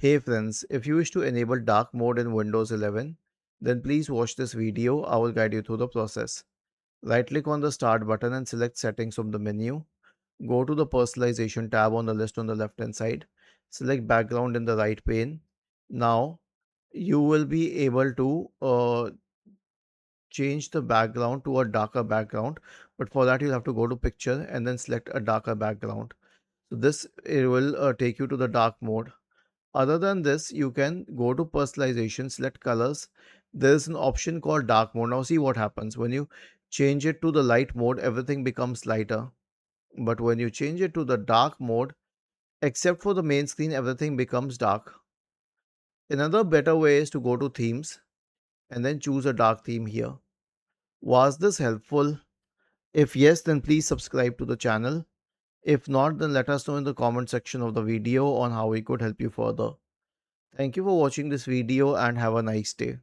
Hey friends, if you wish to enable dark mode in Windows 11, then please watch this video. I will guide you through the process. Right click on the start button and select settings from the menu. Go to the personalization tab on the list on the left hand side. Select background in the right pane. Now you will be able to change the background to a darker background, but for that you'll have to go to picture and then select a darker background. So this it will take you to the dark mode. Other than this, you can go to personalization, select colors. There is an option called dark mode. Now see what happens. When you change it to the light mode, everything becomes lighter. But when you change it to the dark mode, except for the main screen, everything becomes dark. Another better way is to go to themes and then choose a dark theme here. Was this helpful? If yes, then please subscribe to the channel. If not, then let us know in the comment section of the video on how we could help you further. Thank you for watching this video and have a nice day.